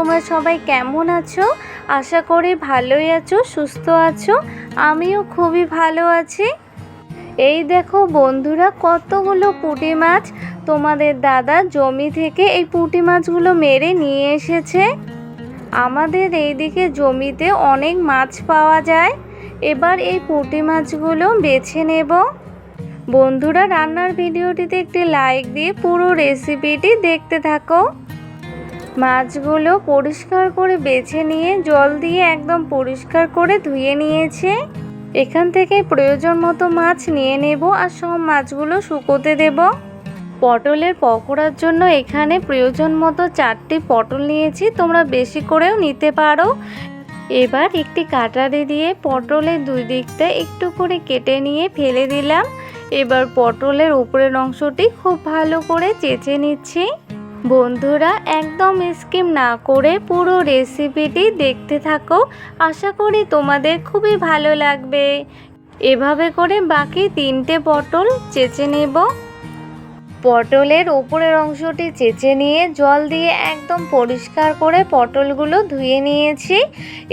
তোমরা সবাই কেমন আছো? আশা করি ভালোই আছো, সুস্থ আছো। আমিও খুবই ভালো আছি। এই দেখো বন্ধুরা, কতগুলো পুঁটি মাছ তোমাদের দাদা জমি থেকে এই পুঁটি মাছগুলো মেরে নিয়ে এসেছে। আমাদের এইদিকে জমিতে অনেক মাছ পাওয়া যায়। এবার এই পুঁটি মাছগুলো বেছে নেব। বন্ধুরা, রান্নার ভিডিওটিতে একটি লাইক দিয়ে পুরো রেসিপিটি দেখতে থাকো। মাছগুলো পরিষ্কার করে বেছে নিয়ে জল দিয়ে একদম পরিষ্কার করে ধুয়ে নিয়েছে। এখান থেকে প্রয়োজন মতো মাছ নিয়ে নেব আর সব মাছগুলো শুকোতে দেব। পটলের পকোড়ার জন্য এখানে প্রয়োজন মতো 4টি পটল নিয়েছি, তোমরা বেশি করেও নিতে পারো। এবার একটি কাটারি দিয়ে পটলের দুই দিকটা একটু করে কেটে নিয়ে ফেলে দিলাম। এবার পটলের উপরের অংশটি খুব ভালো করে চেঁচে নিচ্ছি। বন্ধুরা, একদম স্কিপ না করে পুরো রেসিপিটি দেখতে থাকো। আশা করি তোমাদের খুবই ভালো লাগবে। এভাবে করে বাকি 3টে পটল চেঁচে নেব। পটলের উপরের অংশটি চেঁচে নিয়ে জল দিয়ে একদম পরিষ্কার করে পটলগুলো ধুয়ে নিয়েছি।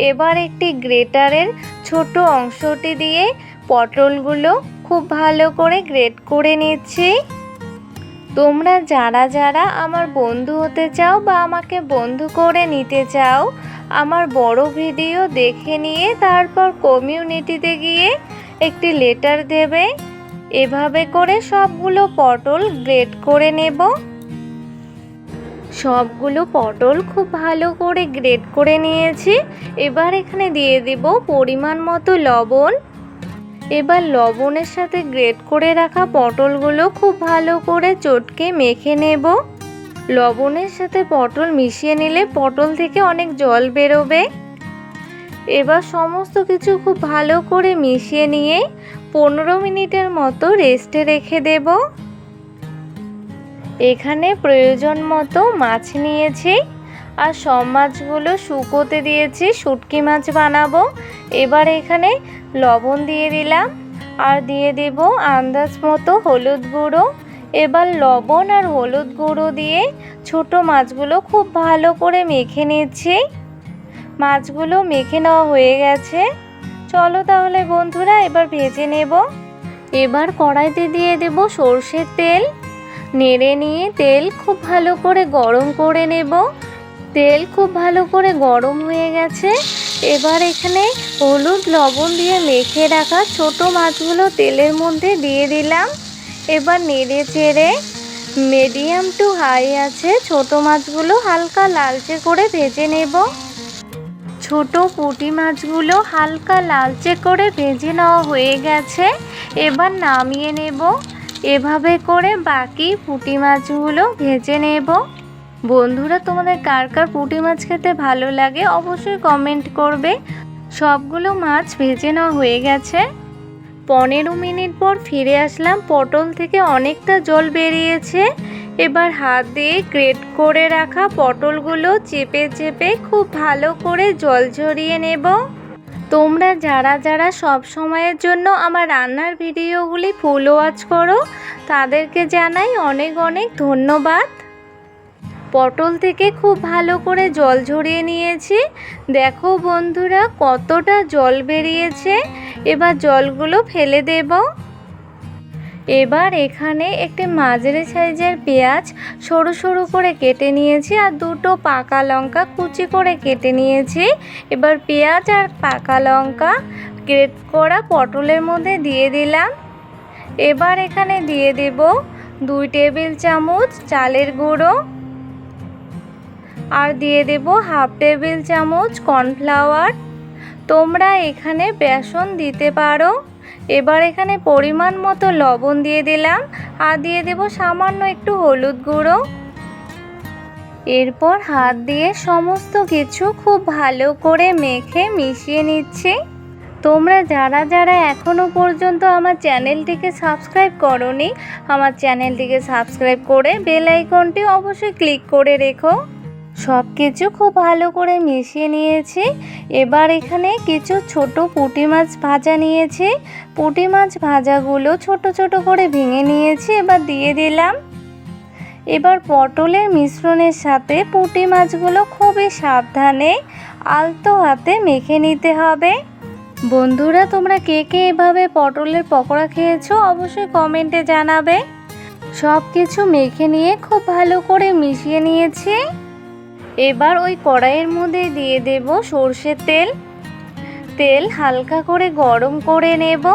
এবার একটি গ্রেটারের ছোট অংশটি দিয়ে পটলগুলো খুব ভালো করে গ্রেট করে নিচ্ছি। তোমরা যারা যারা আমার বন্ধু হতে চাও বা আমাকে বন্ধু করে নিতে চাও, আমার বড় ভিডিও দেখে নিয়ে তারপর কমিউনিটিতে গিয়ে একটি লেটার দেবে। এভাবে করে সবগুলো পটল গ্রেট করে নেব। সবগুলো পটল খুব ভালো করে গ্রেট করে নিয়েছি। এবার এখানে দিয়ে দেব পরিমাণ মতো লবণ। এবার লবণের সাথে গ্রেট করে রাখা পটলগুলো খুব ভালো করে চটকে মেখে নেব। লবণের সাথে পটল মিশিয়ে নিলে পটল থেকে অনেক জল বেরোবে। এবার সমস্ত কিছু খুব ভালো করে মিশিয়ে নিয়ে 15 মিনিটের মতো রেস্টে রেখে দেব। এখানে প্রয়োজন মতো মাছ নিয়েছি আর সব মাছগুলো শুকোতে দিয়েছি, শুটকি মাছ বানাবো। এবার এখানে লবণ দিয়ে দিলাম আর দিয়ে দেব আন্দাজ মতো হলুদ গুঁড়ো। এবার লবণ আর হলুদ গুঁড়ো দিয়ে ছোট মাছগুলো খুব ভালো করে মেখে নিচ্ছি। মাছগুলো মেখে নেওয়া হয়ে গেছে। চলো তাহলে বন্ধুরা এবার ভেজে নেব। এবার কড়াইতে দিয়ে দেব সরষের তেল। নেড়ে নিয়ে তেল খুব ভালো করে গরম করে নেব। তেল খুব ভালো করে গরম হয়ে গেছে। এবার এখানে হলুদ লবণ দিয়ে মেখে রাখা ছোট মাছগুলো তেলের মধ্যে দিয়ে দিলাম। এবার নেড়ে চেড়ে মিডিয়াম টু হাই আছে ছোট মাছগুলো হালকা লালচে করে ভেজে নেব। ছোট পুঁটি মাছগুলো হালকা লালচে করে ভেজে নেওয়া হয়ে গেছে। এবার নামিয়ে নেব। এভাবে করে বাকি পুঁটি মাছগুলো ভেজে নেব। বন্ধুরা, তোমাদের কার কার পুঁটি মাছ খেতে ভালো লাগে অবশ্যই কমেন্ট করবে। সবগুলো মাছ ভেজে নেওয়া হয়ে গেছে। 15 মিনিট পর ফিরে আসলাম। পটল থেকে অনেকটা জল বেরিয়েছে। এবার হাত দিয়ে গ্রেট করে রাখা পটলগুলো চেপে চেপে খুব ভালো করে জল ঝরিয়ে নেব। তোমরা যারা যারা সব সময়ের জন্য আমার রান্নার ভিডিওগুলি ফুল ওয়াচ করো, তাদেরকে জানাই অনেক অনেক ধন্যবাদ। পটল থেকে খুব ভালো করে জল ঝরিয়ে নিয়েছি। দেখো বন্ধুরা, কতটা জল বেরিয়েছে। এবার জলগুলো ফেলে দেব। এবার এখানে একটি মাঝারি সাইজের পেঁয়াজ সরু সরু করে কেটে নিয়েছি আর 2টো পাকা লঙ্কা কুচি করে কেটে নিয়েছি। এবার পেঁয়াজ আর পাকা লঙ্কা গ্রেট করা পটলের মধ্যে দিয়ে দিলাম। এবার এখানে দিয়ে দেব 2 টেবিল চামচ চালের গুঁড়ো আর দিয়ে দেব হাফ টেবিল চামচ কর্নফ্লাওয়ার। তোমরা এখানে বেসন দিতে পারো। এবার এখানে পরিমাণ মতো লবণ দিয়ে দিলাম আর দিয়ে দেব সামান্য একটু হলুদ গুঁড়ো। এরপর হাত দিয়ে সমস্ত কিছু খুব ভালো করে মেখে মিশিয়ে নিচ্ছি। তোমরা যারা যারা এখনও পর্যন্ত আমার চ্যানেলটিকে সাবস্ক্রাইব করোনি, আমার চ্যানেলটিকে সাবস্ক্রাইব করে বেল আইকনটি অবশ্যই ক্লিক করে রেখো। সব কিছু খুব ভালো করে মিশিয়ে নিয়েছি। এবার এখানে কিছু ছোট পুঁটি মাছ ভাজা নিয়েছি। পুঁটি মাছ ভাজাগুলো ছোট ছোট করে ভেঙে নিয়েছি। এবার দিয়ে দিলাম। এবার পটলের মিশ্রণের সাথে পুঁটি মাছগুলো খুবই সাবধানে আলতো হাতে মেখে নিতে হবে। বন্ধুরা, তোমরা কে কে এভাবে পটলের পকোড়া খেয়েছো অবশ্যই কমেন্টে জানাবে। সব কিছু মেখে নিয়ে খুব ভালো করে মিশিয়ে নিয়েছি। এবার ওই কড়াইয়ের মধ্যে দিয়ে দেব সর্ষের তেল। তেল হালকা করে গরম করে নেব।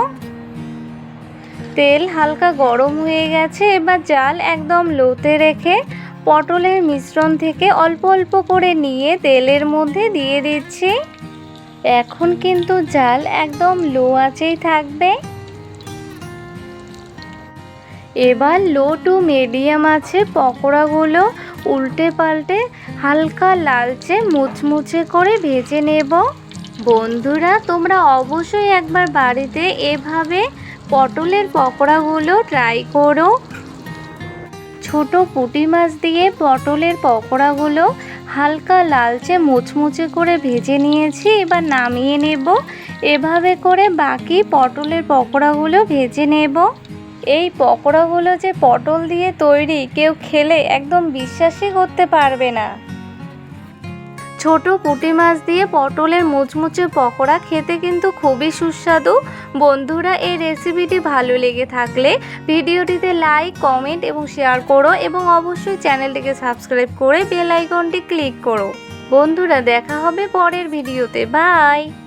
তেল হালকা গরম হয়ে গেছে। এবার জাল একদম লোতে রেখে পটলের মিশ্রণ থেকে অল্প অল্প করে নিয়ে তেলের মধ্যে দিয়ে দিচ্ছি। এখন কিন্তু জাল একদম লো আঁচেই থাকবে। এবার লো টু মিডিয়াম আছে পকোড়াগুলো উল্টে পাল্টে হালকা লালচে মুচমুচে করে ভেজে নেব। বন্ধুরা, তোমরা অবশ্যই একবার বাড়িতে এভাবে পটলের পকোড়াগুলো ট্রাই করো। ছোট পুঁটি মাছ দিয়ে পটলের পকোড়াগুলো হালকা লালচে মুচমুচে করে ভেজে নিয়েছি। এবার নামিয়ে নেব। এভাবে করে বাকি পটলের পকোড়াগুলো ভেজে নেব। এই পকোড়াগুলো যে পটল দিয়ে তৈরি কেউ খেলে একদম বিশ্বাসই করতে পারবে না। ছোট পুঁটি মাছ দিয়ে পটলের মুচমুচে পকোড়া খেতে কিন্তু খুবই সুস্বাদু। বন্ধুরা, এই রেসিপিটি ভালো লেগে থাকলে ভিডিওটিতে লাইক, কমেন্ট এবং শেয়ার করো এবং অবশ্যই চ্যানেলটিকে সাবস্ক্রাইব করে বেল আইকনটি ক্লিক করো। বন্ধুরা, দেখা হবে পরের ভিডিওতে। বাই।